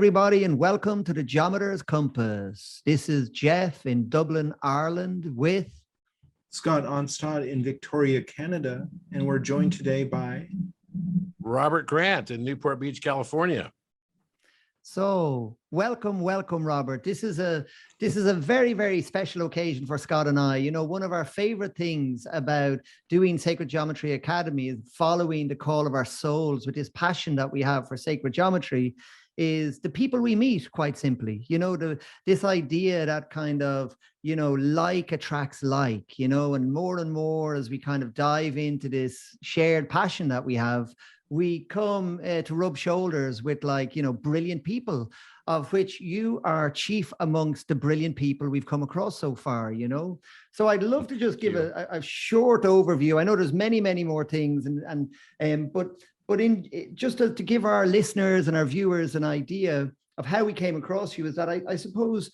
everybody, and welcome to the Geometer's Compass. This is Geoff in Dublin, Ireland, with Scott Onstott in Victoria, Canada, and we're joined today by Robert Grant in Newport Beach, California. So welcome, Robert. This is a very, very special occasion for Scott and I. You know, one of our favorite things about doing Sacred Geometry Academy is following the call of our souls with this passion that we have for sacred geometry. Is the people we meet, quite simply, you know, this idea that kind of, you know, like attracts like, you know, and more as we kind of dive into this shared passion that we have, we come to rub shoulders with, like, you know, brilliant people, of which you are chief amongst the brilliant people we've come across so far, you know. So I'd love to just give a short overview. I know there's many more things, but in just to give our listeners and our viewers an idea of how we came across you, is that I suppose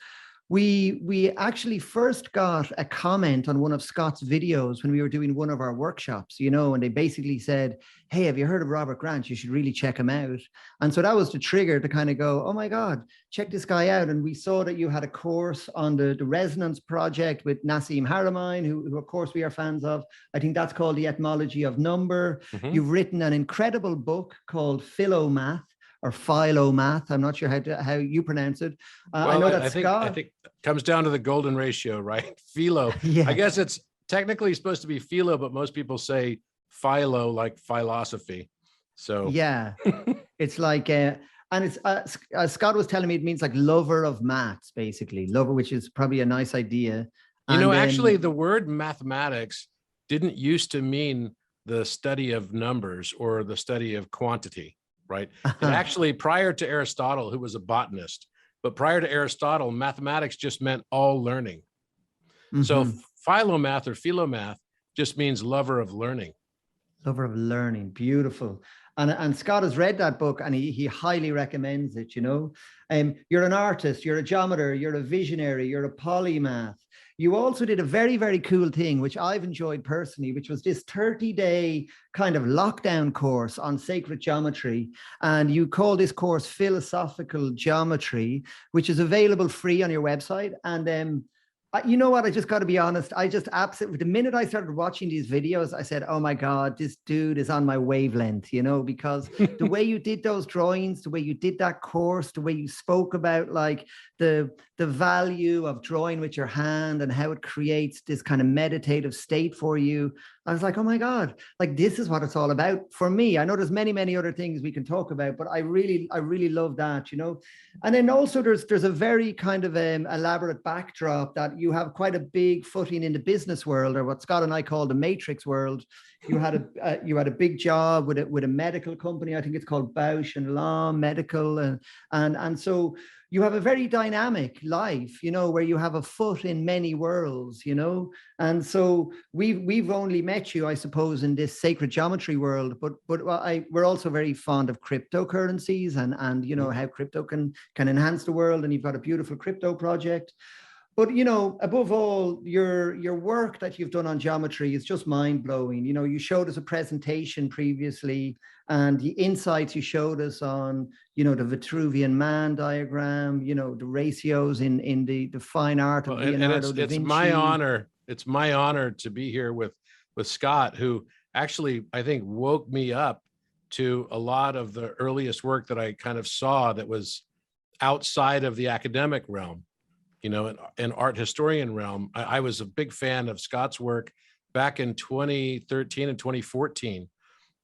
we actually first got a comment on one of Scott's videos when we were doing one of our workshops, you know, and they basically said, hey, have you heard of Robert Grant? You should really check him out. And so that was the trigger to kind of go, oh my God, check this guy out. And we saw that you had a course on the Resonance Project with Nassim Haramein, who of course we are fans of. I think that's called The Etymology of Number. Mm-hmm. You've written an incredible book called Philomath, or Philomath. I'm not sure how you pronounce it. Well, I know that I think it comes down to the golden ratio, right? Philo. Yeah. I guess it's technically supposed to be philo, but most people say philo, like philosophy. So yeah, it's like, and it's as Scott was telling me, it means like lover of maths, basically. Lover, which is probably a nice idea. You know, actually, the word mathematics didn't used to mean the study of numbers or the study of quantity. Right. It actually, prior to Aristotle, who was a botanist, but prior to Aristotle, mathematics just meant all learning. Mm-hmm. So philomath or philomath just means lover of learning. Lover of learning. Beautiful. And Scott has read that book and he highly recommends it, you know. You're an artist, you're a geometer, you're a visionary, you're a polymath. You also did a very, very cool thing, which I've enjoyed personally, which was this 30-day kind of lockdown course on sacred geometry. And you call this course Philosophical Geometry, which is available free on your website. And you know what? I just got to be honest. I just absolutely, the minute I started watching these videos, I said, oh my God, this dude is on my wavelength, you know, because the way you did those drawings, the way you did that course, the way you spoke about like the value of drawing with your hand and how it creates this kind of meditative state for you. I was like, oh my God, like this is what it's all about for me. I know there's many other things we can talk about, but I really love that, you know. And then also there's a very kind of elaborate backdrop that you have quite a big footing in the business world, or what Scott and I call the matrix world. You had a big job with a medical company. I think it's called Bausch and Lomb Medical, and so you have a very dynamic life, you know, where you have a foot in many worlds, you know. And so we've only met you, I suppose, in this sacred geometry world, but we're also very fond of cryptocurrencies and you know how crypto can enhance the world. And you've got a beautiful crypto project. But, you know, above all, your work that you've done on geometry is just mind-blowing. You know, you showed us a presentation previously, and the insights you showed us on, you know, the Vitruvian Man diagram, you know, the ratios in the fine art of Leonardo da Vinci. It's my honor to be here with Scott, who actually, I think, woke me up to a lot of the earliest work that I kind of saw that was outside of the academic realm. You know, an art historian realm. I was a big fan of Scott's work back in 2013 and 2014,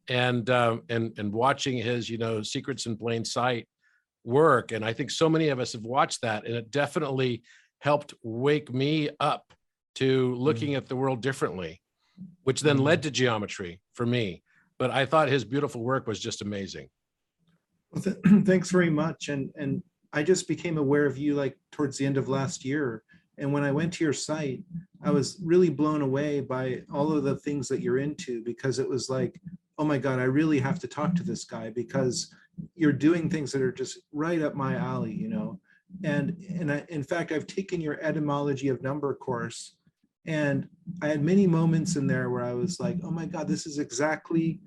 and watching his, you know, Secrets in Plain Sight work. And I think so many of us have watched that, and it definitely helped wake me up to looking at the world differently, which then led to geometry for me. But I thought his beautiful work was just amazing. Well, thanks very much. And I just became aware of you like towards the end of last year. And when I went to your site, I was really blown away by all of the things that you're into, because it was like, oh my God, I really have to talk to this guy, because you're doing things that are just right up my alley, you know. And in fact, I've taken your Etymology of Number course, and I had many moments in there where I was like, oh my God, this is exactly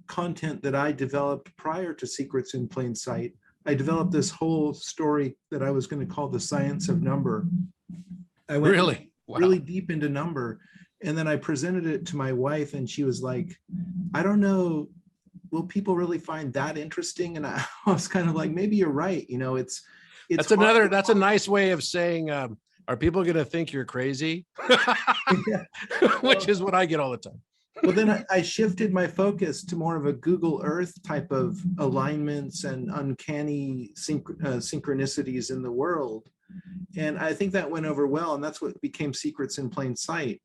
content that I developed prior to Secrets in Plain Sight, I developed this whole story that I was going to call the science of number. I went Really? Wow. really deep into number. And then I presented it to my wife, and she was like, I don't know, will people really find that interesting? And I was kind of like, maybe you're right. You know, it's that's a nice way of saying, are people going to think you're crazy? Which is what I get all the time. Well, then I shifted my focus to more of a Google Earth type of alignments and uncanny synchronicities in the world. And I think that went over well. And that's what became Secrets in Plain Sight.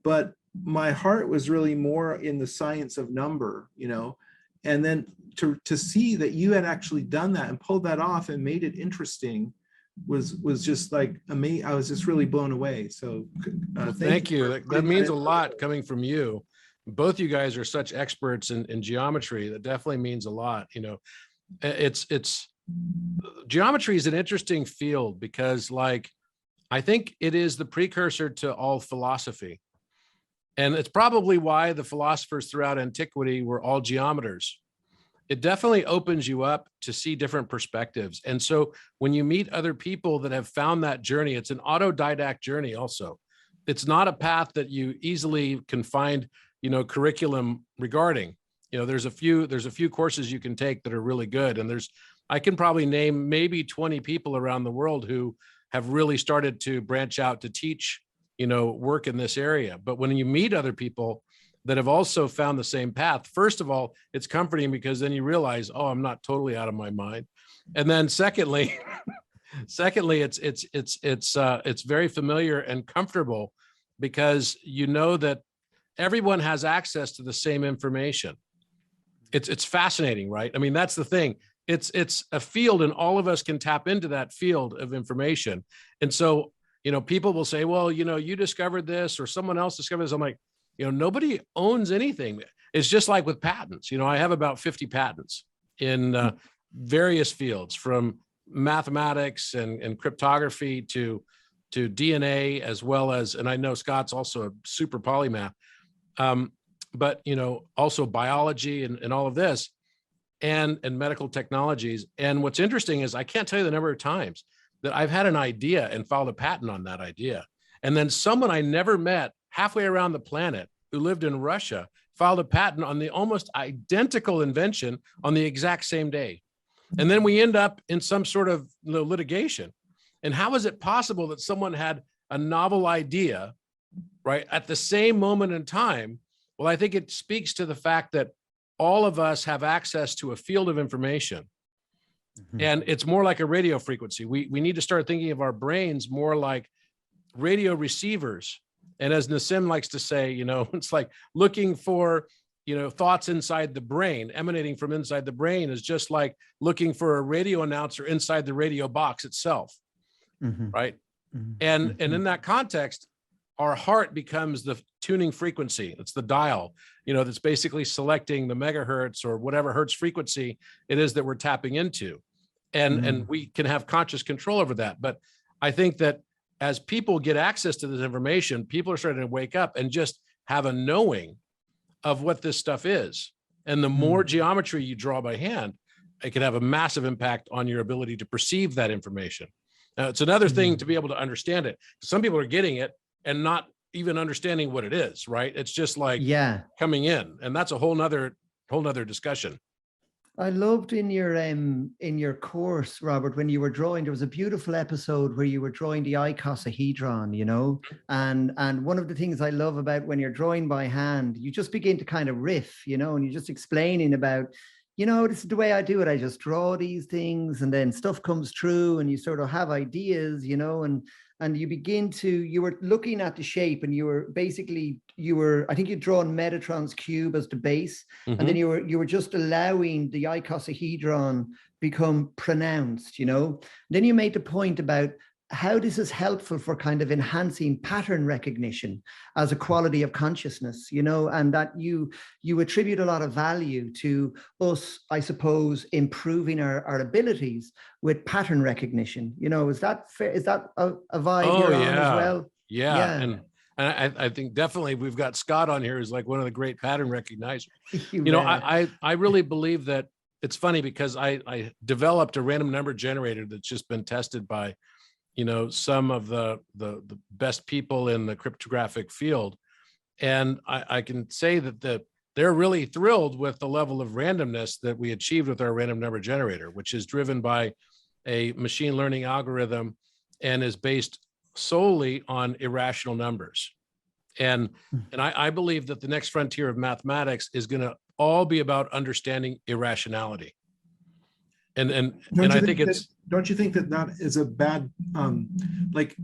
But my heart was really more in the science of number, you know, and then to see that you had actually done that and pulled that off and made it interesting was just like amazing. I was just really blown away. So thank you. That means a lot coming from you. Both you guys are such experts in geometry. That definitely means a lot. You know, it's geometry is an interesting field because, like, I think it is the precursor to all philosophy. And it's probably why the philosophers throughout antiquity were all geometers. It definitely opens you up to see different perspectives. And so when you meet other people that have found that journey, it's an autodidact journey also. It's not a path that you easily can find, you know, curriculum regarding. You know, there's a few courses you can take that are really good. And I can probably name maybe 20 people around the world who have really started to branch out to teach, you know, work in this area. But when you meet other people that have also found the same path, first of all, it's comforting because then you realize, oh, I'm not totally out of my mind. And then secondly, it's very familiar and comfortable because you know that everyone has access to the same information. It's fascinating, right? I mean, that's the thing. It's a field and all of us can tap into that field of information. And so, you know, people will say, well, you know, you discovered this or someone else discovered this. I'm like, you know, nobody owns anything. It's just like with patents. You know, I have about 50 patents in various fields, from mathematics and cryptography to DNA, as well as, and I know Scott's also a super polymath, but, you know, also biology and all of this and medical technologies. And what's interesting is I can't tell you the number of times that I've had an idea and filed a patent on that idea. And then someone I never met halfway around the planet who lived in Russia filed a patent on the almost identical invention on the exact same day. And then we end up in some sort of, you know, litigation. And how is it possible that someone had a novel idea, right, at the same moment in time? Well, I think it speaks to the fact that all of us have access to a field of information. Mm-hmm. And it's more like a radio frequency. We need to start thinking of our brains more like radio receivers. And as Nassim likes to say, you know, it's like looking for, you know, thoughts inside the brain, emanating from inside the brain is just like looking for a radio announcer inside the radio box itself. Mm-hmm. Right. Mm-hmm. And in that context, our heart becomes the tuning frequency. It's the dial, you know, that's basically selecting the megahertz or whatever hertz frequency it is that we're tapping into. And we can have conscious control over that. But I think that as people get access to this information, people are starting to wake up and just have a knowing of what this stuff is. And the more geometry you draw by hand, it can have a massive impact on your ability to perceive that information. Now, it's another thing to be able to understand it. Some people are getting it and not even understanding what it is, right? It's just like coming in. And that's a whole nother discussion. I loved in your course, Robert, when you were drawing, there was a beautiful episode where you were drawing the icosahedron, you know, and one of the things I love about when you're drawing by hand, you just begin to kind of riff, you know, and you're just explaining about, you know, this is the way I do it. I just draw these things and then stuff comes true and you sort of have ideas, you know, and you were looking at the shape and I think you'd drawn Metatron's cube as the base. Mm-hmm. And then you were just allowing the icosahedron become pronounced, you know. Then you made the point about how this is helpful for kind of enhancing pattern recognition as a quality of consciousness, you know, and that you attribute a lot of value to us, I suppose, improving our abilities with pattern recognition. You know, is that fair? Is that a vibe you're on as well? Yeah. And I think definitely we've got Scott on here who's like one of the great pattern recognizers. You know, I really believe that it's funny because I developed a random number generator that's just been tested by, some of the best people in the cryptographic field. And I can say that they're really thrilled with the level of randomness that we achieved with our random number generator, which is driven by a machine learning algorithm and is based solely on irrational numbers. And I believe that the next frontier of mathematics is going to all be about understanding irrationality. And I think it's, don't you think that is a bad, like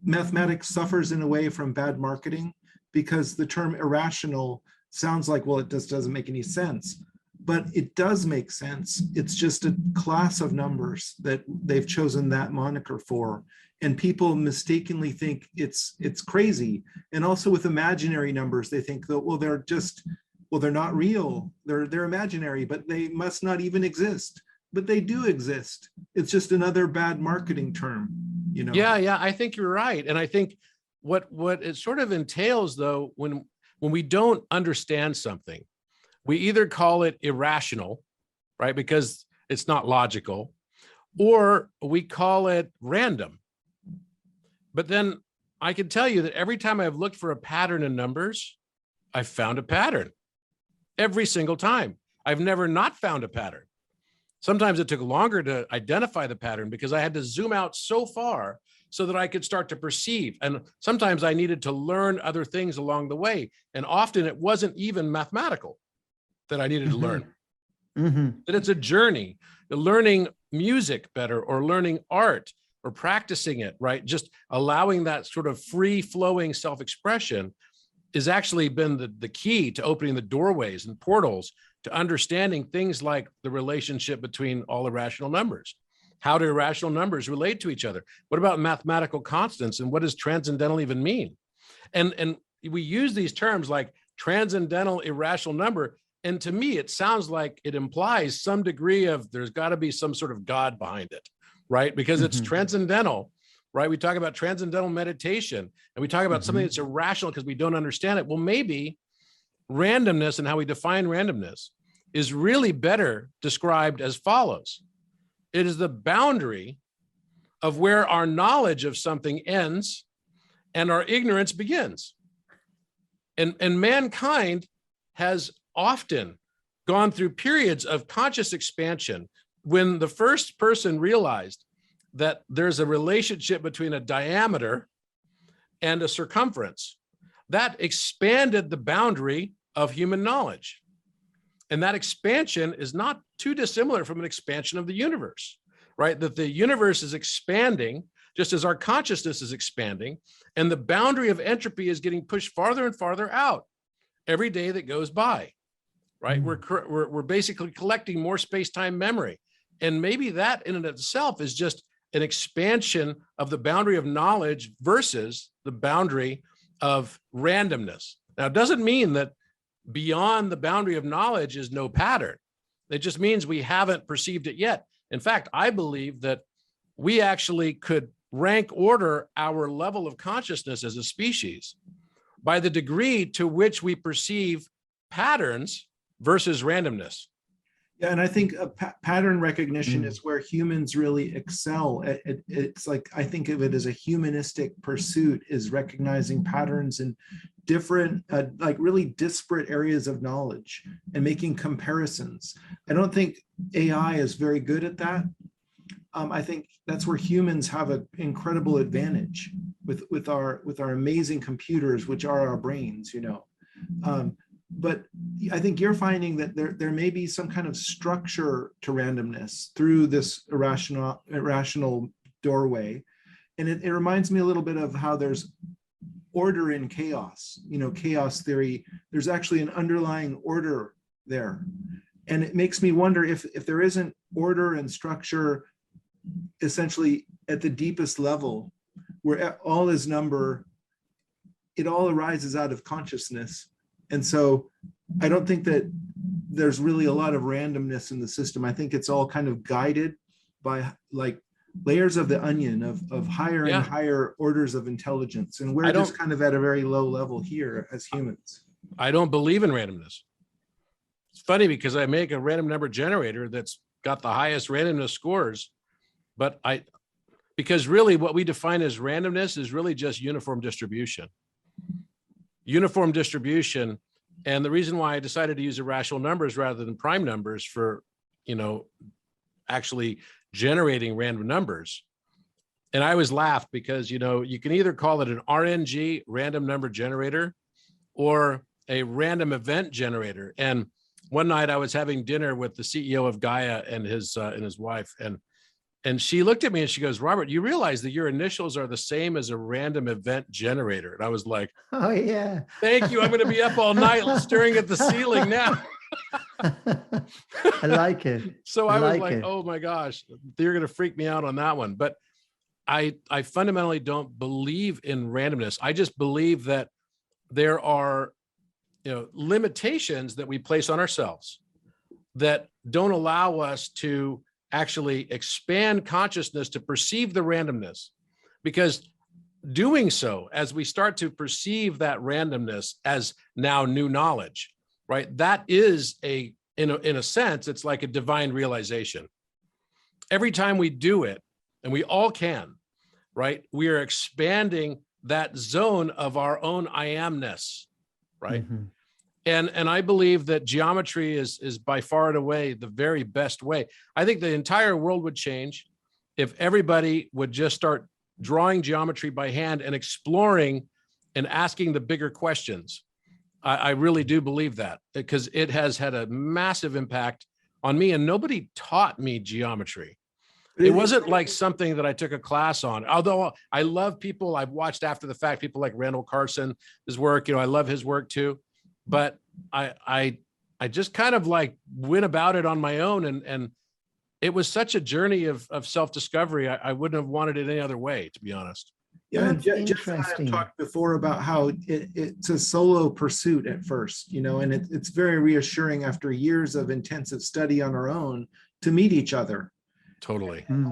mathematics suffers in a way from bad marketing, because the term irrational sounds like, well, it just doesn't make any sense, but it does make sense. It's just a class of numbers that they've chosen that moniker for. And people mistakenly think it's crazy. And also with imaginary numbers, they think that, well, they're not real. They're imaginary, but they must not even exist. But they do exist. It's just another bad marketing term, Yeah, I think you're right. And I think what it sort of entails, though, when we don't understand something, we either call it irrational, right? Because it's not logical, or we call it random. But then I can tell you that every time I've looked for a pattern in numbers, I've found a pattern. Every single time. I've never not found a pattern. Sometimes it took longer to identify the pattern because I had to zoom out so far so that I could start to perceive. And sometimes I needed to learn other things along the way. And often it wasn't even mathematical that I needed to learn. That it's a journey, learning music better or learning art or practicing it, right? Just allowing that sort of free flowing self-expression has actually been the key to opening the doorways and portals to understanding things like the relationship between all irrational numbers. How do irrational numbers relate to each other? What about mathematical constants, and what does transcendental even mean? And we use these terms like transcendental irrational number, and to me, it sounds like it implies some degree of there's got to be some sort of God behind it, right? Because it's transcendental, right? We talk about transcendental meditation, and we talk about something that's irrational because we don't understand it. Well, maybe randomness and how we define randomness is really better described as follows. It is the boundary of where our knowledge of something ends and our ignorance begins. And mankind has often gone through periods of conscious expansion when the first person realized that there's a relationship between a diameter and a circumference. That expanded the boundary of human knowledge. And that expansion is not too dissimilar from an expansion of the universe, right? That the universe is expanding just as our consciousness is expanding, and the boundary of entropy is getting pushed farther and farther out every day that goes by, right? We're basically collecting more space-time memory. And maybe that in and of itself is just an expansion of the boundary of knowledge versus the boundary of randomness. Now, it doesn't mean that beyond the boundary of knowledge is no pattern. It just means we haven't perceived it yet. In fact, I believe that we actually could rank order our level of consciousness as a species by the degree to which we perceive patterns versus randomness. Yeah, and I think a pattern recognition is where humans really excel. It's like, I think of it as a humanistic pursuit, is recognizing patterns in different, like really disparate areas of knowledge and making comparisons. I don't think AI is very good at that. I think that's where humans have an incredible advantage with our amazing computers, which are our brains, But I think you're finding that there may be some kind of structure to randomness through this irrational doorway. And it reminds me a little bit of how there's order in chaos, chaos theory. There's actually an underlying order there. And it makes me wonder if there isn't order and structure essentially at the deepest level, where all is number, it all arises out of consciousness. And so I don't think that there's really a lot of randomness in the system. I think it's all kind of guided by like layers of the onion of higher and higher orders of intelligence. And we're just kind of at a very low level here as humans. I don't believe in randomness. funny because I make a random number generator that's got the highest randomness scores, but because really what we define as randomness is really just uniform distribution. Uniform distribution. And the reason why I decided to use irrational numbers rather than prime numbers for, actually generating random numbers. And I always laugh because, you can either call it an RNG, random number generator, or a random event generator. And one night I was having dinner with the CEO of Gaia and his wife, and she looked at me and she goes, "Robert, you realize that your initials are the same as a random event generator?" And I was like, "Oh yeah, thank you. I'm going to be up all night staring at the ceiling now." I like it. So I was like, oh my gosh, you're going to freak me out on that one. But I fundamentally don't believe in randomness. I just believe that there are, limitations that we place on ourselves that don't allow us to actually expand consciousness to perceive the randomness. Because doing so, as we start to perceive that randomness as now new knowledge, right? That is in a sense, it's like a divine realization. Every time we do it, and we all can, right? We are expanding that zone of our own I amness, right? Mm-hmm. And I believe that geometry is by far and away the very best way. I think the entire world would change if everybody would just start drawing geometry by hand and exploring and asking the bigger questions. I really do believe that, because it has had a massive impact on me, and nobody taught me geometry. It wasn't like something that I took a class on, although I love people I've watched after the fact, people like Randall Carson, his work, I love his work too. But I just kind of like went about it on my own, and it was such a journey of self-discovery. I wouldn't have wanted it any other way, to be honest. Yeah, and Geoff and I have talked before about how it's a solo pursuit at first, and it's very reassuring after years of intensive study on our own to meet each other. Totally. And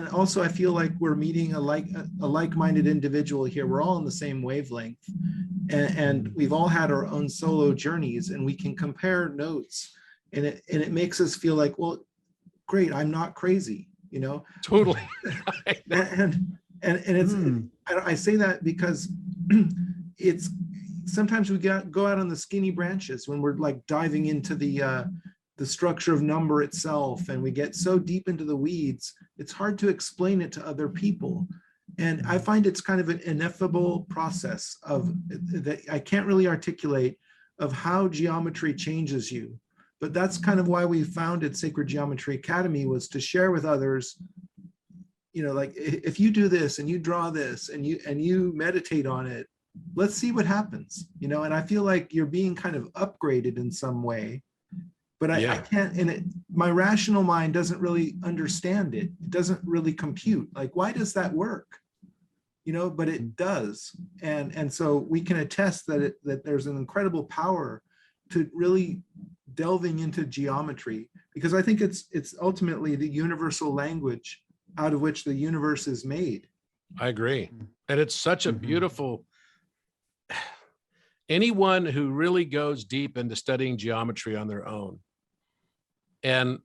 also, I feel like we're meeting a like-minded individual here. We're all on the same wavelength, and we've all had our own solo journeys, and we can compare notes, and it makes us feel like, well, great, I'm not crazy, Totally. And it's I say that because it's sometimes we go out on the skinny branches when we're like diving into the structure of number itself, and we get so deep into the weeds, it's hard to explain it to other people. And I find it's kind of an ineffable process that I can't really articulate, of how geometry changes you. But that's kind of why we founded Sacred Geometry Academy, was to share with others, like, if you do this and you draw this and you meditate on it, let's see what happens, and I feel like you're being kind of upgraded in some way. But I can't, and my rational mind doesn't really understand it. It doesn't really compute. Like, why does that work? But it does. And so we can attest that there's an incredible power to really delving into geometry, because I think it's ultimately the universal language out of which the universe is made. I agree. And it's such a beautiful, anyone who really goes deep into studying geometry on their own, and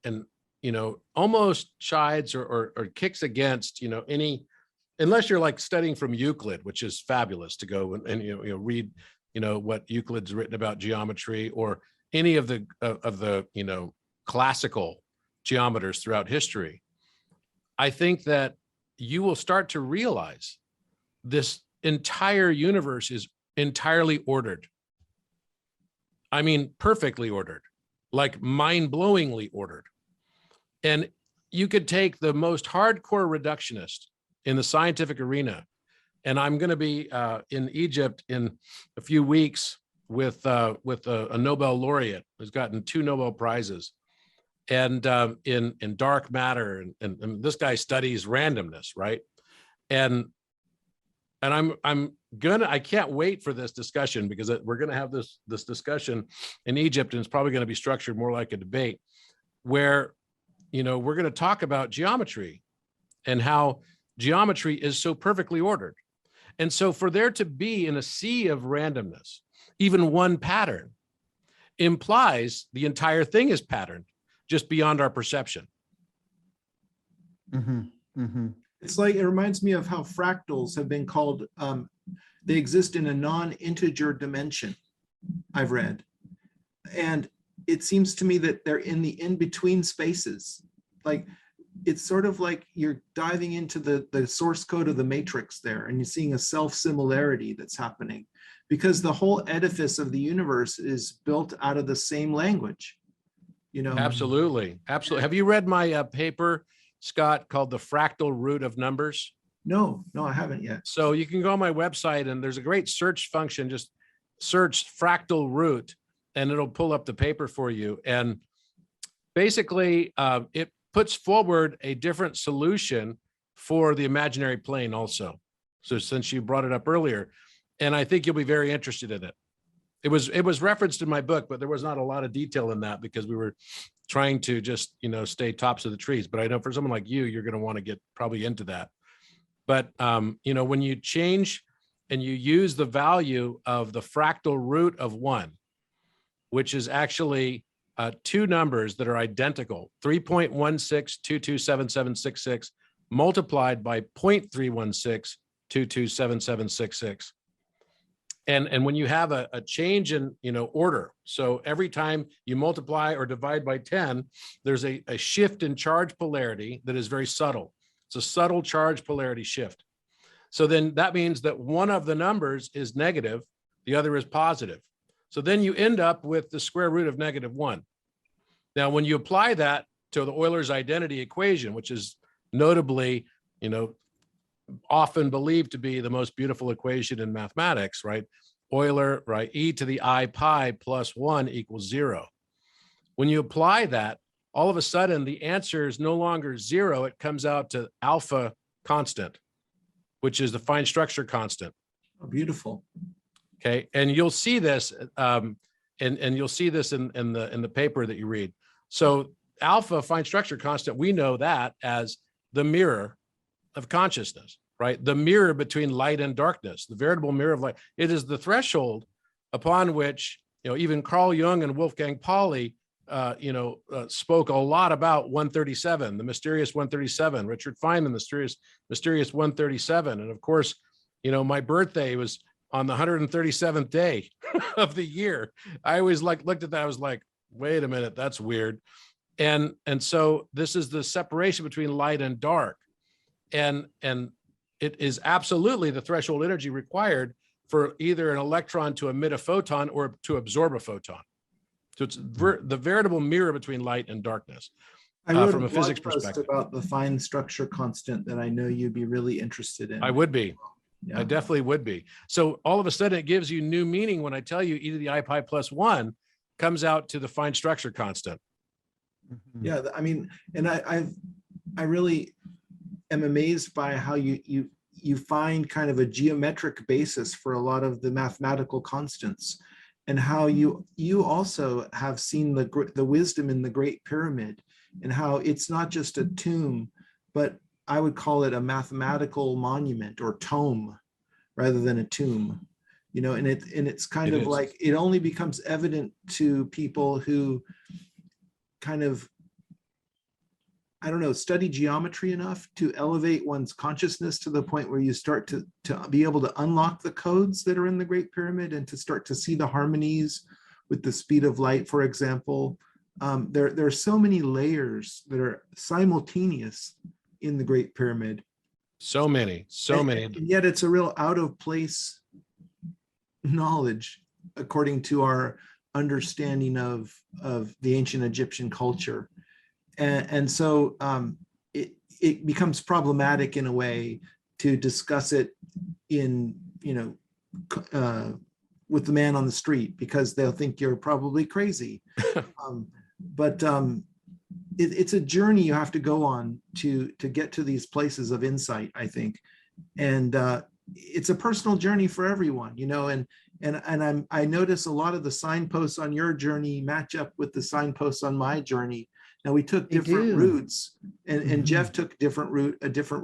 almost chides or kicks against any, unless you're like studying from Euclid, which is fabulous to go and read what Euclid's written about geometry, or any of the classical geometers throughout history. I think that you will start to realize this entire universe is entirely ordered. I mean, perfectly ordered, like mind-blowingly ordered. And you could take the most hardcore reductionist in the scientific arena, and I'm going to be in Egypt in a few weeks with a Nobel laureate who's gotten 2 Nobel Prizes, and in dark matter, and this guy studies randomness, right? And I can't wait for this discussion, because we're going to have this discussion in Egypt, and it's probably going to be structured more like a debate, where we're going to talk about geometry and how geometry is so perfectly ordered. And so for there to be, in a sea of randomness, even one pattern, implies the entire thing is patterned, just beyond our perception. Mm-hmm. Mm-hmm. It's like, it reminds me of how fractals have been called, they exist in a non-integer dimension, I've read. And it seems to me that they're in the in-between spaces. Like, it's sort of like you're diving into the source code of the matrix there, and you're seeing a self-similarity that's happening, because the whole edifice of the universe is built out of the same language, you know? Absolutely. Absolutely. Have you read my paper, Scott, called The Fractal Root of Numbers? No, I haven't yet. So you can go on my website, and there's a great search function. Just search fractal root and it'll pull up the paper for you. And basically it puts forward a different solution for the imaginary plane also. So since you brought it up earlier, and I think you'll be very interested in it. It was referenced in my book, but there was not a lot of detail in that because we were trying to just, stay tops of the trees. But I know for someone like you, you're going to want to get probably into that. But, when you change and you use the value of the fractal root of 1, which is actually two numbers that are identical, 3.16227766 multiplied by 0.316227766. And when you have a change in, order, so every time you multiply or divide by 10, there's a shift in charge polarity that is very subtle. It's a subtle charge polarity shift. So then that means that one of the numbers is negative, the other is positive. So then you end up with the square root of -1. Now, when you apply that to the Euler's identity equation, which is notably, often believed to be the most beautiful equation in mathematics, right? Euler, right? E to the I pi plus 1 equals 0. When you apply that, all of a sudden the answer is no longer 0. It comes out to alpha constant, which is the fine structure constant. Oh, beautiful. Okay, and you'll see this, and you'll see this in the paper that you read. So alpha, fine structure constant, we know that as the mirror of consciousness, right? The mirror between light and darkness, the veritable mirror of light. It is the threshold upon which, even Carl Jung and Wolfgang Pauli, spoke a lot about 137, the mysterious 137, Richard Feynman, the mysterious 137. And of course, my birthday was on the 137th day of the year. I always looked at that. I was like, wait a minute, that's weird. And so this is the separation between light and dark. And it is absolutely the threshold energy required for either an electron to emit a photon or to absorb a photon. So it's the veritable mirror between light and darkness. I wrote from a physics blog post perspective about the fine structure constant that I know you'd be really interested in. I would be. Yeah. I definitely would be. So all of a sudden it gives you new meaning when I tell you e to the I pi plus 1 comes out to the fine structure constant. Yeah, I mean, and I really am amazed by how you find kind of a geometric basis for a lot of the mathematical constants, and how you also have seen the wisdom in the Great Pyramid, and how it's not just a tomb, but I would call it a mathematical monument or tome rather than a tomb, and it's kind of like, it only becomes evident to people who kind of, I don't know, study geometry enough to elevate one's consciousness to the point where you start to be able to unlock the codes that are in the Great Pyramid and to start to see the harmonies with the speed of light, for example. There are so many layers that are simultaneous in the Great Pyramid. So many. And yet it's a real out of place knowledge according to our understanding of the ancient Egyptian culture. And so it becomes problematic in a way to discuss it in, with the man on the street, because they'll think you're probably crazy. But it's a journey you have to go on to get to these places of insight, I think. And it's a personal journey for everyone, and I notice a lot of the signposts on your journey match up with the signposts on my journey. Now we took They different do. routes, and Geoff took a different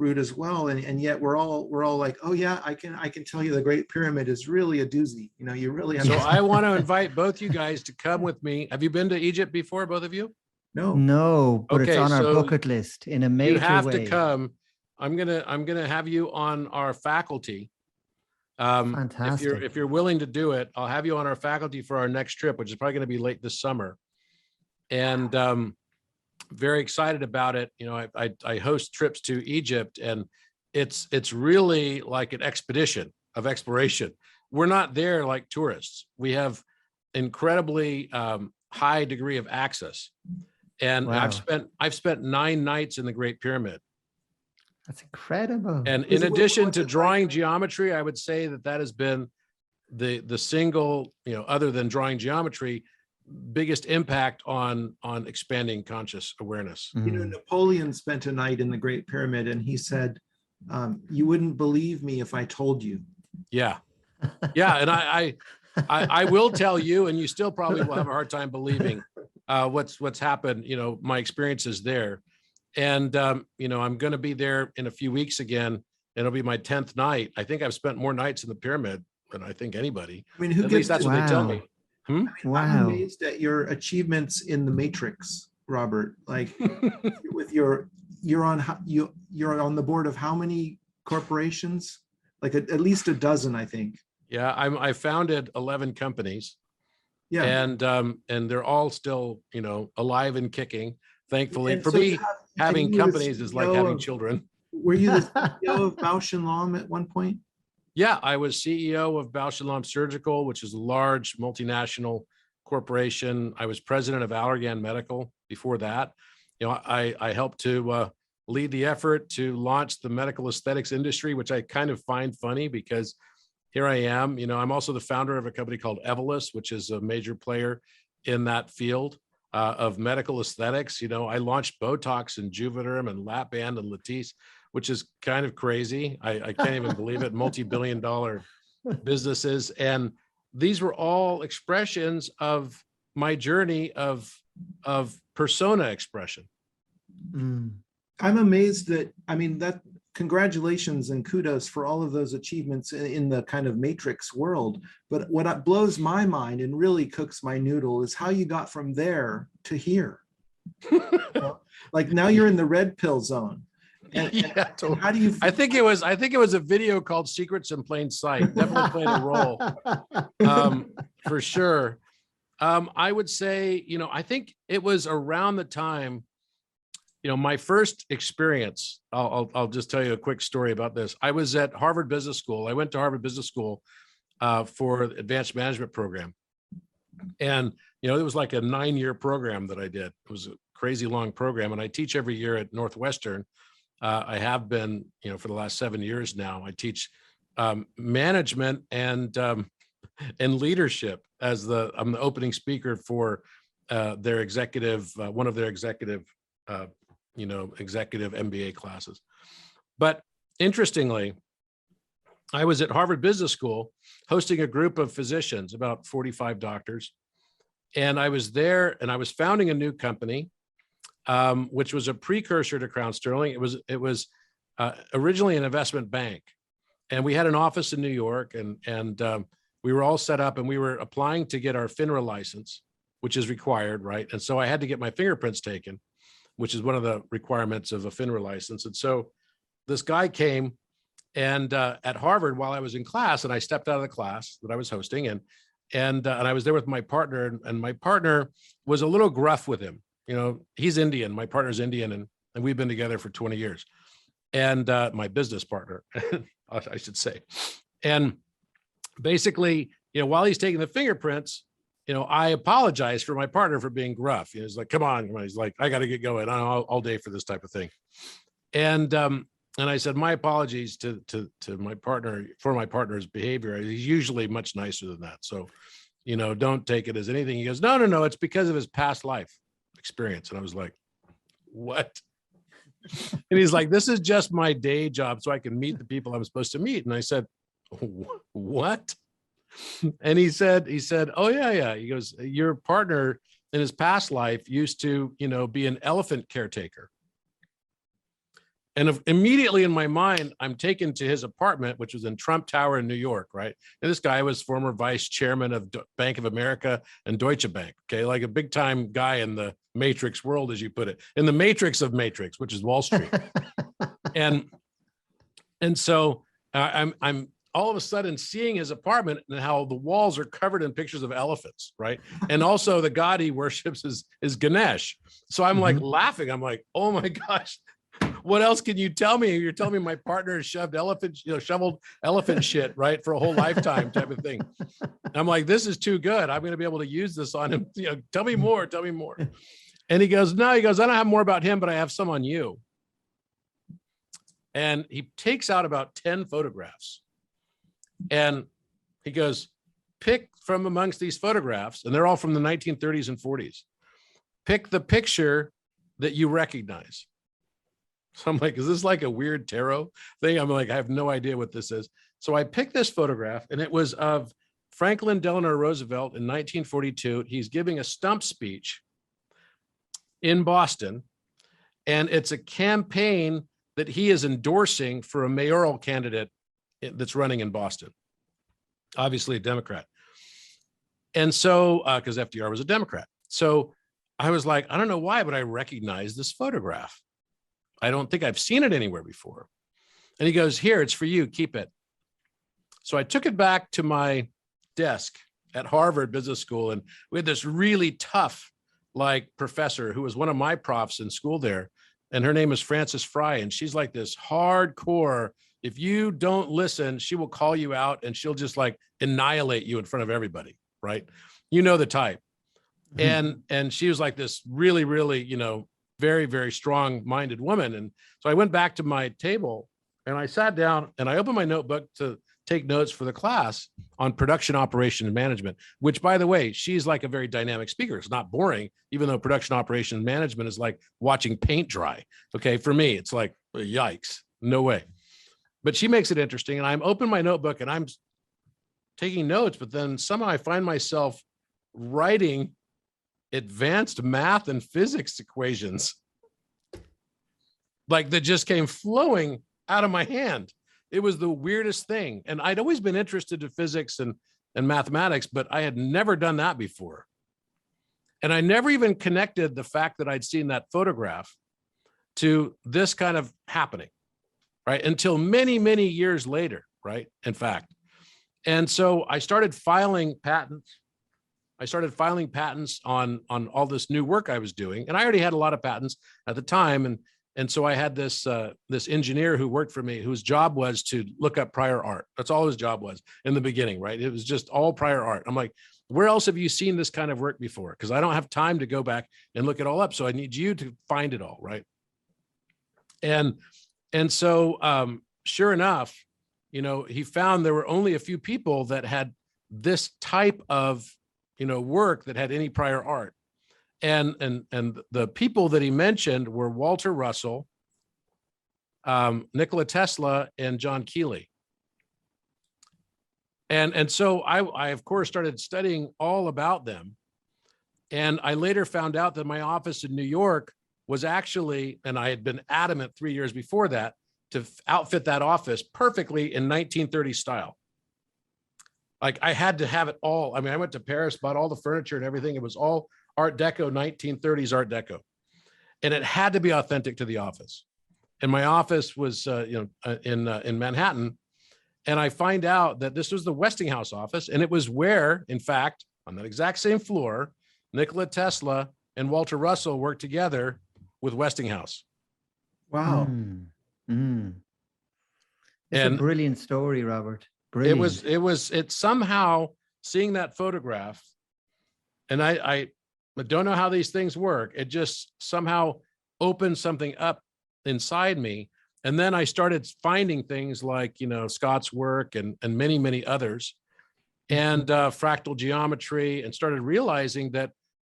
route as well. And yet we're all like, oh yeah, I can tell you the Great Pyramid is really a doozy. You know, you really have So to. I want to invite both you guys to come with me. Have you been to Egypt before, both of you? No. No, but it's Okay, on our so bucket list in a You major have way. to come. I'm gonna have you on our faculty. Fantastic. If you're willing to do it, I'll have you on our faculty for our next trip, which is probably going to be late this summer. And very excited about it. You know, I host trips to Egypt, and it's really like an expedition of exploration. We're not there like tourists. We have incredibly high degree of access. And Wow. I've spent 9 nights in the Great Pyramid. That's incredible. And in addition to drawing geometry, I would say that has been the single, you know, other than drawing geometry, biggest impact on expanding conscious awareness. You know, Napoleon spent a night in the Great Pyramid, and he said, you wouldn't believe me if I told you. Yeah. Yeah. And I will tell you, and you still probably will have a hard time believing what's happened, you know, my experiences there. And, you know, I'm going to be there in a few weeks again. It'll be my 10th night. I think I've spent more nights in the pyramid than I think anybody. I mean, who At gets least that's what they tell me. I mean, Wow. I'm amazed at your achievements in the Matrix, Robert. Like, with you're on the board of how many corporations? Like at least a dozen, I think. Yeah, I founded 11 companies. Yeah, and they're all still, you know, alive and kicking. Thankfully, And for so me, having companies is like CEO having of- children. Were you the CEO of Bausch and Lomb at one point? Yeah, I was CEO of Bausch and Lomb Surgical, which is a large multinational corporation. I was president of Allergan Medical before that. You know, I helped to lead the effort to launch the medical aesthetics industry, which I kind of find funny because here I am. You know, I'm also the founder of a company called Evolus, which is a major player in that field of medical aesthetics. You know, I launched Botox and Juvederm and Lap-Band and Latisse, which is kind of crazy. I can't even believe it. Multi-billion-dollar businesses. And these were all expressions of my journey of persona expression. I'm amazed that, I mean, that congratulations and kudos for all of those achievements in the kind of matrix world. But what blows my mind and really cooks my noodle is how you got from there to here. Like now you're in the red pill zone. And, Yeah, totally. how do you? I think it was a video called Secrets in Plain Sight. Definitely played a role for sure. I would say, you know, I think it was around the time, you know, my first experience. I'll just tell you a quick story about this. I was at Harvard Business School. I went to Harvard Business School for advanced management program, and you know, it was like a 9-year program that I did. It was a crazy long program, and I teach every year at Northwestern. I have been, you know, for the last 7 years now. I teach management and leadership as I'm the opening speaker for their executive, one of their executive, executive MBA classes. But interestingly, I was at Harvard Business School hosting a group of physicians, about 45 doctors. And I was there and I was founding a new company, which was a precursor to Crown Sterling. It was originally an investment bank, and we had an office in New York, and we were all set up, and we were applying to get our FINRA license, which is required, right? And so I had to get my fingerprints taken, which is one of the requirements of a FINRA license. And so this guy came, and at Harvard, while I was in class, and I stepped out of the class that I was hosting, and I was there with my partner, and my partner was a little gruff with him. You know, he's Indian. My partner's Indian, and we've been together for 20 years. And my business partner, I should say. And basically, you know, while he's taking the fingerprints, you know, I apologize for my partner for being gruff. You know, he's like, come on. He's like, I got to get going all day for this type of thing. And I said, my apologies to my partner for my partner's behavior. He's usually much nicer than that. So, you know, don't take it as anything. He goes, no, it's because of his past life experience. And I was like, what? And he's like, this is just my day job so I can meet the people I'm supposed to meet. And I said, what? And he said, oh yeah. He goes, your partner in his past life used to, be an elephant caretaker. And immediately in my mind, I'm taken to his apartment, which was in Trump Tower in New York, right? And this guy was former vice chairman of Bank of America and Deutsche Bank, okay? Like a big time guy in the matrix world, as you put it, in the matrix of matrix, which is Wall Street. and so I'm all of a sudden seeing his apartment and how the walls are covered in pictures of elephants, right? And also the god he worships is Ganesh. So I'm like laughing. I'm like, oh my gosh, what else can you tell me? You're telling me my partner has shoveled elephant shit, right, for a whole lifetime type of thing. And I'm like, this is too good. I'm going to be able to use this on him. Tell me more. And he goes, no, I don't have more about him, but I have some on you. And he takes out about 10 photographs. And he goes, pick from amongst these photographs, and they're all from the 1930s and 40s. Pick the picture that you recognize. So I'm like, is this like a weird tarot thing? I'm like, I have no idea what this is. So I picked this photograph, and it was of Franklin Delano Roosevelt in 1942. He's giving a stump speech in Boston, and it's a campaign that he is endorsing for a mayoral candidate that's running in Boston, obviously a Democrat. And so, because FDR was a Democrat. So I was like, I don't know why, but I recognize this photograph. I don't think I've seen it anywhere before. And he goes, here, it's for you, keep it. So I took it back to my desk at Harvard Business School, and we had this really tough, professor who was one of my profs in school there. And her name is Frances Fry. And she's like this hardcore, if you don't listen, she will call you out and she'll just annihilate you in front of everybody, right? You know the type. And she was like this really, really, very, very strong-minded woman. And so I went back to my table and I sat down and I opened my notebook to take notes for the class on production operation and management, which, by the way, she's like a very dynamic speaker. It's not boring, even though production operation and management is like watching paint dry. Okay. For me, it's like, yikes, no way. But she makes it interesting. And I'm open my notebook and I'm taking notes, but then somehow I find myself writing advanced math and physics equations that just came flowing out of my hand. It was the weirdest thing. And I'd always been interested in physics and mathematics, but I had never done that before. And I never even connected the fact that I'd seen that photograph to this kind of happening, right? Until many, many years later, right? In fact. And so I started filing patents. On all this new work I was doing. And I already had a lot of patents at the time. And so I had this engineer who worked for me, whose job was to look up prior art. That's all his job was in the beginning, right? It was just all prior art. I'm like, where else have you seen this kind of work before? Because I don't have time to go back and look it all up. So I need you to find it all, right? And so sure enough, he found there were only a few people that had this type of work that had any prior art. And the people that he mentioned were Walter Russell, Nikola Tesla, and John Keeley. And so I of course started studying all about them. And I later found out that my office in New York was actually, and I had been adamant 3 years before that, to outfit that office perfectly in 1930s style. I had to have it all. I mean, I went to Paris, bought all the furniture and everything. It was all Art Deco, 1930s Art Deco. And it had to be authentic to the office. And my office was in Manhattan. And I find out that this was the Westinghouse office. And it was where, in fact, on that exact same floor, Nikola Tesla and Walter Russell worked together with Westinghouse. Wow. It's a brilliant story, Robert. Brilliant. It somehow, seeing that photograph, and I don't know how these things work. It just somehow opened something up inside me. And then I started finding things like, Scott's work and many, many others, and fractal geometry, and started realizing that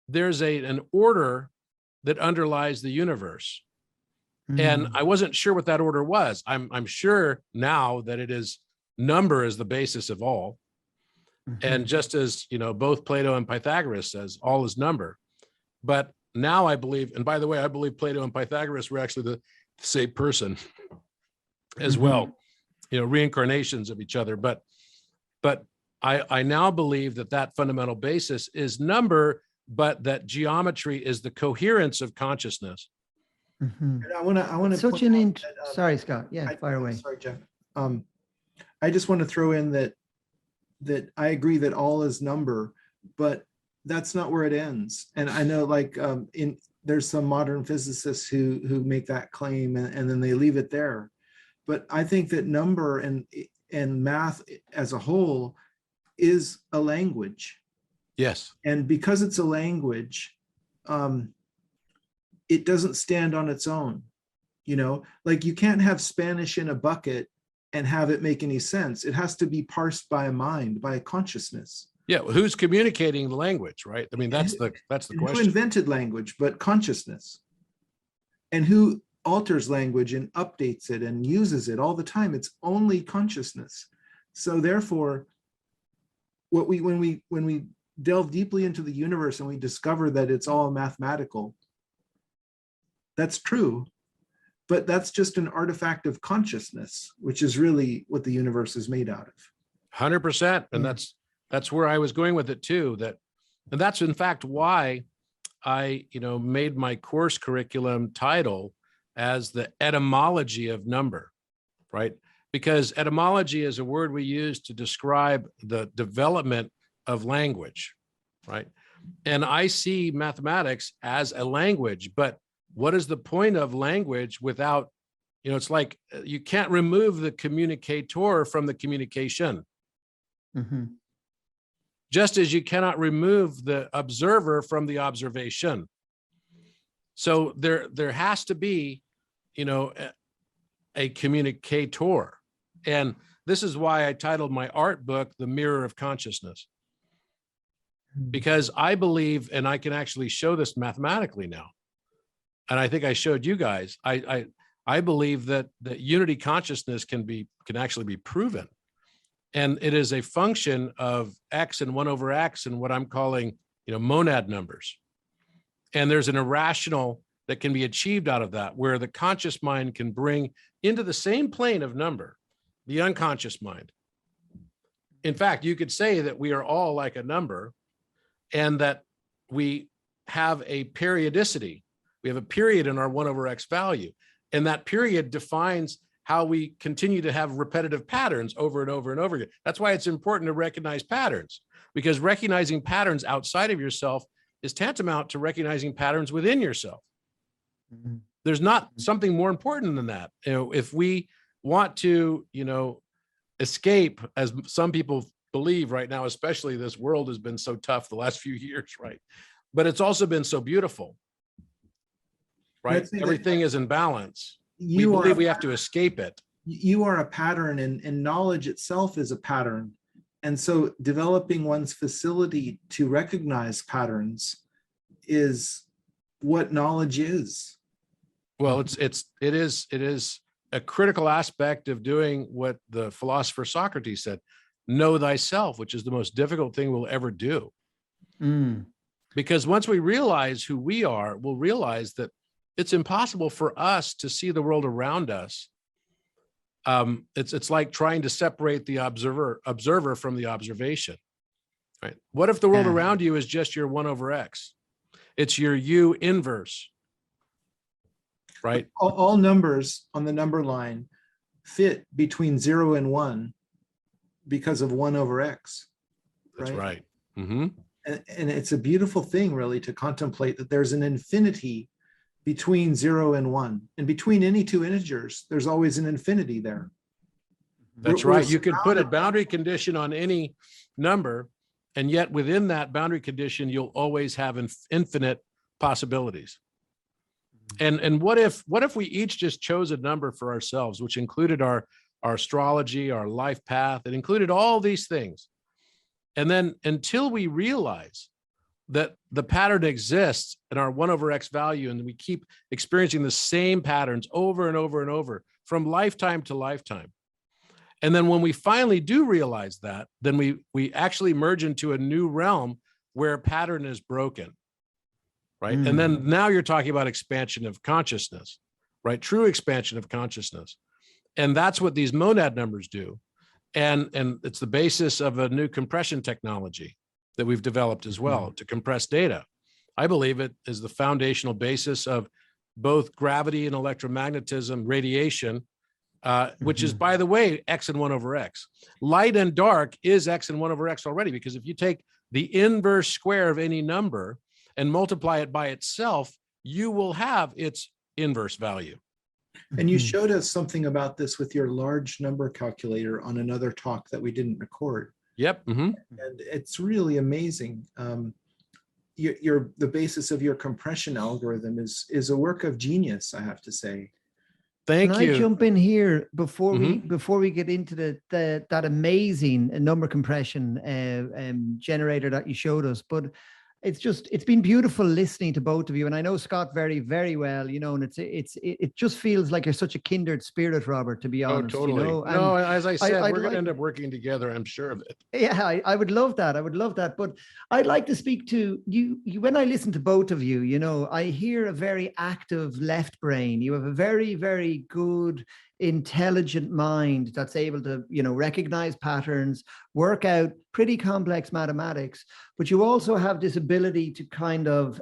there's an order that underlies the universe. And I wasn't sure what that order was. I'm sure now that it is number is the basis of all. And just as, both Plato and Pythagoras says, all is number. But now I believe, and by the way, I believe Plato and Pythagoras were actually the same person as well, reincarnations of each other. But I now believe that fundamental basis is number, but that geometry is the coherence of consciousness. And I want to. Such an sorry, Scott. Yeah, fire away. Sorry, Geoff. I just want to throw in that I agree that all is number, but that's not where it ends. And I know, like, there's some modern physicists who make that claim, and then they leave it there. But I think that number and math as a whole is a language. Yes. And because it's a language, it doesn't stand on its own. Like, you can't have Spanish in a bucket and have it make any sense. It has to be parsed by a mind, by a consciousness. Yeah, who's communicating the language, right? I mean, that's the question. Who invented language but consciousness? And who alters language and updates it and uses it all the time? It's only consciousness. So therefore, when we delve deeply into the universe and we discover that it's all mathematical, that's true. But that's just an artifact of consciousness, which is really what the universe is made out of. 100%. And that's where I was going with it too. And that's in fact why I, made my course curriculum title as the etymology of number, right? Because etymology is a word we use to describe the development of language, right? And I see mathematics as a language, but what is the point of language without, it's like you can't remove the communicator from the communication. Just as you cannot remove the observer from the observation. So there has to be, a communicator. And this is why I titled my art book, The Mirror of Consciousness. Because I believe, and I can actually show this mathematically now, and I think I showed you guys, I believe that unity consciousness can actually be proven. And it is a function of X and 1 over X and what I'm calling, monad numbers. And there's an irrational that can be achieved out of that, where the conscious mind can bring into the same plane of number, the unconscious mind. In fact, you could say that we are all like a number and that we have a periodicity. We have a period in our 1 over X value. And that period defines how we continue to have repetitive patterns over and over and over again. That's why it's important to recognize patterns, because recognizing patterns outside of yourself is tantamount to recognizing patterns within yourself. There's not something more important than that. If we want to, escape, as some people believe right now, especially this world has been so tough the last few years, right? But it's also been so beautiful, right? Everything is in balance. We believe we have to escape it. You are a pattern, and knowledge itself is a pattern. And so developing one's facility to recognize patterns is what knowledge is. Well, it is a critical aspect of doing what the philosopher Socrates said, know thyself, which is the most difficult thing we'll ever do. Because once we realize who we are, we'll realize that it's impossible for us to see the world around us. It's like trying to separate the observer from the observation, right? What if the world around you is just your 1 over X? It's your U inverse, right? All numbers on the number line fit between 0 and 1 because of 1 over X. That's right. Mm-hmm. And it's a beautiful thing, really, to contemplate that there's an infinity between 0 and 1, and between any two integers, there's always an infinity there. That's right. You can put a boundary condition on any number, and yet within that boundary condition, you'll always have infinite possibilities. And what if we each just chose a number for ourselves, which included our astrology, our life path, it included all these things. And then until we realize that the pattern exists in our 1 over X value, and we keep experiencing the same patterns over and over and over from lifetime to lifetime. And then when we finally do realize that, then we actually merge into a new realm where pattern is broken, right? And then now you're talking about expansion of consciousness, right? True expansion of consciousness. And that's what these monad numbers do. And it's the basis of a new compression technology that we've developed as well to compress data. I believe it is the foundational basis of both gravity and electromagnetism radiation, which is, by the way, X and 1 over X. Light and dark is X and 1 over X already, because if you take the inverse square of any number and multiply it by itself, you will have its inverse value. And you showed us something about this with your large number calculator on another talk that we didn't record. Yep. And it's really amazing. The basis of your compression algorithm is a work of genius, I have to say. Can Thank you. I jump in here before we get into that amazing number compression generator that you showed us? But it's been beautiful listening to both of you, and I know Scott very, very well, and it just feels like you're such a kindred spirit, Robert, to be honest. Totally. No, as I said, we're going to end up working together, I'm sure of it. Yeah, I would love that. I would love that. But I'd like to speak to you. When I listen to both of you, I hear a very active left brain. You have a very, very good, intelligent mind that's able to, recognize patterns, work out pretty complex mathematics, but you also have this ability to kind of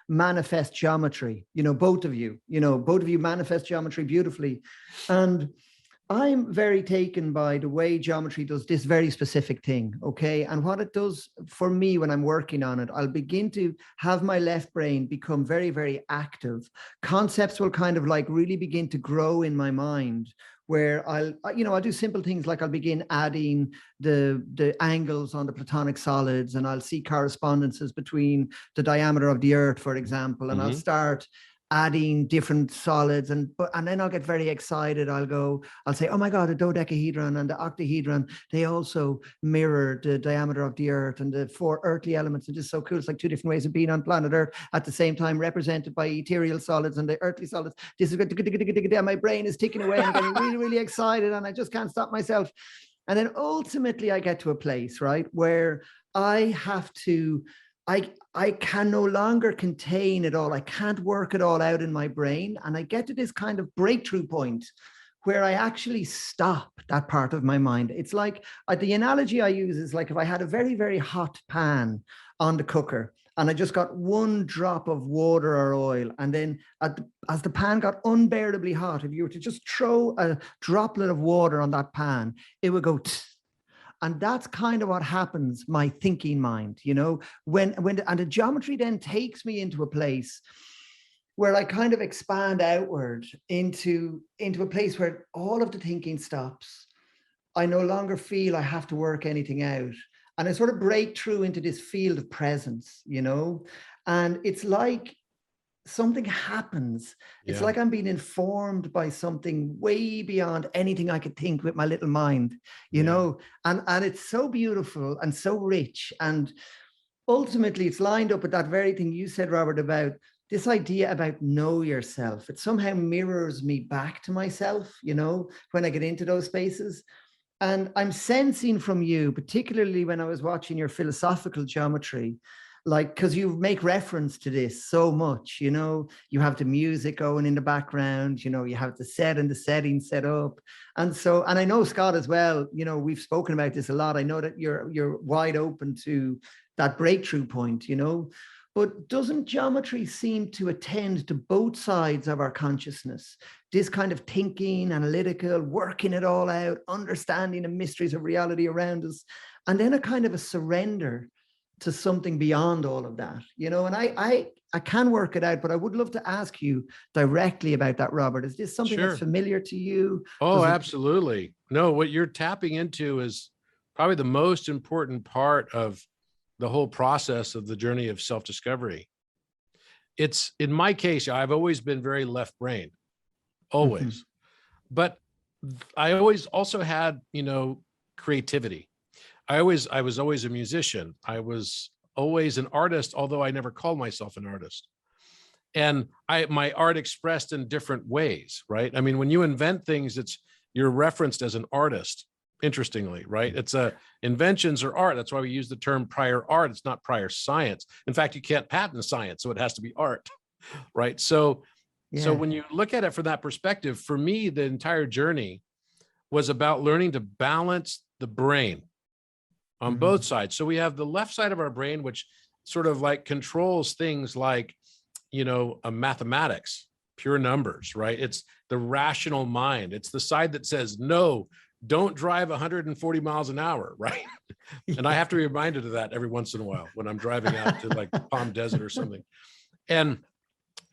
manifest geometry. Both of you manifest geometry beautifully. And I'm very taken by the way geometry does this very specific thing, okay? And what it does for me when I'm working on it, I'll begin to have my left brain become very, very active. Concepts will kind of like really begin to grow in my mind, where I'll do simple things like I'll begin adding the angles on the platonic solids, and I'll see correspondences between the diameter of the Earth, for example, and I'll start adding different solids, and then I'll get very excited. I'll say, oh my God, the dodecahedron and the octahedron, they also mirror the diameter of the Earth, and the 4 earthly elements are just so cool. It's like 2 different ways of being on planet Earth at the same time, represented by ethereal solids and the earthly solids. This is good. My brain is ticking away and I'm getting really, really excited, and I just can't stop myself. And then ultimately I get to a place, right, where I can no longer contain it all. I can't work it all out in my brain. And I get to this kind of breakthrough point where I actually stop that part of my mind. It's like, the analogy I use is like if I had a very, very hot pan on the cooker and I just got 1 drop of water or oil, and then as the pan got unbearably hot, if you were to just throw a droplet of water on that pan, it would go tss. And that's kind of what happens, my thinking mind, when the geometry then takes me into a place where I kind of expand outward into a place where all of the thinking stops. I no longer feel I have to work anything out. And I sort of break through into this field of presence, and it's like something happens. It's like I'm being informed by something way beyond anything I could think with my little mind, and it's so beautiful and so rich. And ultimately it's lined up with that very thing you said, Robert, about this idea about know yourself. It somehow mirrors me back to myself, when I get into those spaces. And I'm sensing from you, particularly when I was watching your philosophical geometry, because you make reference to this so much, you have the music going in the background, you have the set and the setting set up. And I know Scott as well, we've spoken about this a lot. I know that you're wide open to that breakthrough point, but doesn't geometry seem to attend to both sides of our consciousness? This kind of thinking, analytical, working it all out, understanding the mysteries of reality around us, and then a kind of a surrender to something beyond all of that, and I can work it out, but I would love to ask you directly about that, Robert. Is this something that's familiar to you? Oh, absolutely. No, what you're tapping into is probably the most important part of the whole process of the journey of self-discovery. It's, in my case, I've always been very left-brained, always. But I always also had, creativity. I was always a musician. I was always an artist, although I never called myself an artist. And my art expressed in different ways, right? I mean, when you invent things, you're referenced as an artist. Interestingly, right? It's inventions are art. That's why we use the term prior art. It's not prior science. In fact, you can't patent science, so it has to be art, right? So when you look at it from that perspective, for me, the entire journey was about learning to balance the brain on both sides. So we have the left side of our brain, which sort of like controls things like, mathematics, pure numbers, right? It's the rational mind. It's the side that says, no, don't drive 140 miles an hour, right? And I have to be reminded of that every once in a while when I'm driving out to like Palm Desert or something. And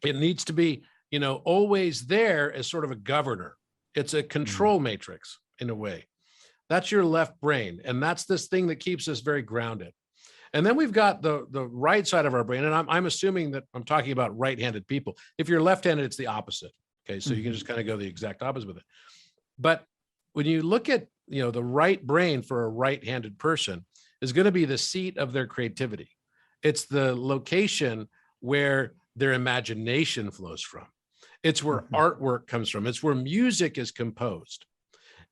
it needs to be, always there as sort of a governor. It's a control matrix in a way. That's your left brain. And that's this thing that keeps us very grounded. And then we've got the right side of our brain. And I'm assuming that I'm talking about right-handed people. If you're left-handed, it's the opposite. Okay. So you can just kind of go the exact opposite with it. But when you look at, the right brain for a right-handed person is going to be the seat of their creativity. It's the location where their imagination flows from. It's where artwork comes from. It's where music is composed.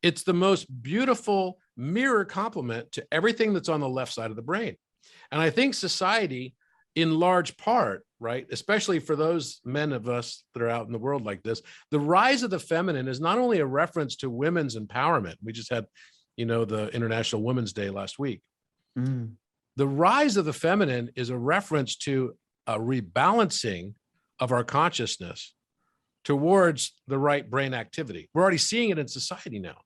It's the most beautiful mirror complement to everything that's on the left side of the brain. And I think society, in large part, right, especially for those men of us that are out in the world like this, the rise of the feminine is not only a reference to women's empowerment. We just had, the International Women's Day last week. The rise of the feminine is a reference to a rebalancing of our consciousness towards the right brain activity. We're already seeing it in society now.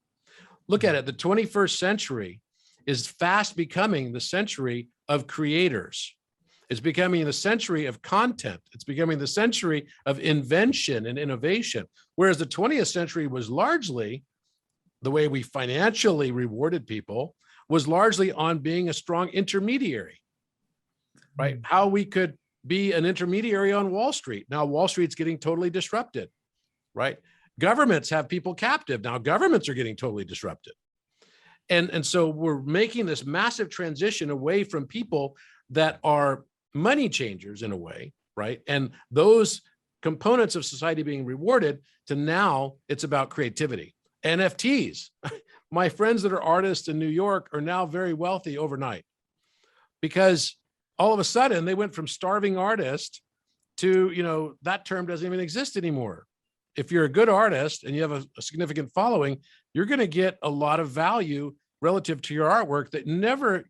Look at it. The 21st century is fast becoming the century of creators. It's becoming the century of content. It's becoming the century of invention and innovation. Whereas the 20th century was largely, the way we financially rewarded people, was largely on being a strong intermediary, right? How we could be an intermediary on Wall Street. Now Wall Street's getting totally disrupted, right? Governments have people captive. Now governments are getting totally disrupted. And so we're making this massive transition away from people that are money changers in a way, right? And those components of society being rewarded to now it's about creativity. NFTs. My friends that are artists in New York are now very wealthy overnight because all of a sudden they went from starving artist to, that term doesn't even exist anymore. If you're a good artist and you have a significant following, you're going to get a lot of value relative to your artwork that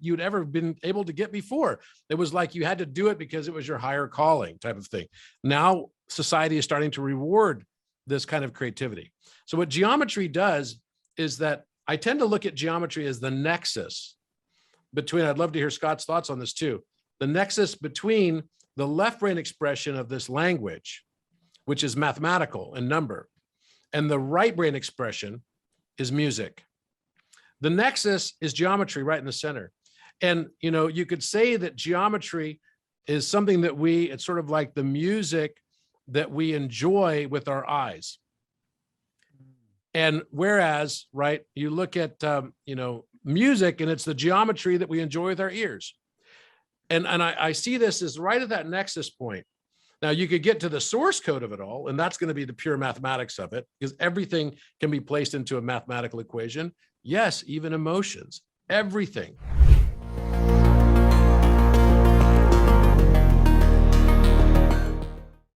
you'd ever been able to get before. It was like you had to do it because it was your higher calling type of thing. Now society is starting to reward this kind of creativity. So what geometry does is that I tend to look at geometry as the nexus between, I'd love to hear Scott's thoughts on this too, the nexus between the left brain expression of this language, which is mathematical and number, and the right brain expression is music. The nexus is geometry right in the center. And, you could say that geometry is something that it's sort of like the music that we enjoy with our eyes. And whereas, right, you look at, music and it's the geometry that we enjoy with our ears. And I see this as right at that nexus point. Now you could get to the source code of it all, and that's going to be the pure mathematics of it, because everything can be placed into a mathematical equation. Yes, even emotions, everything.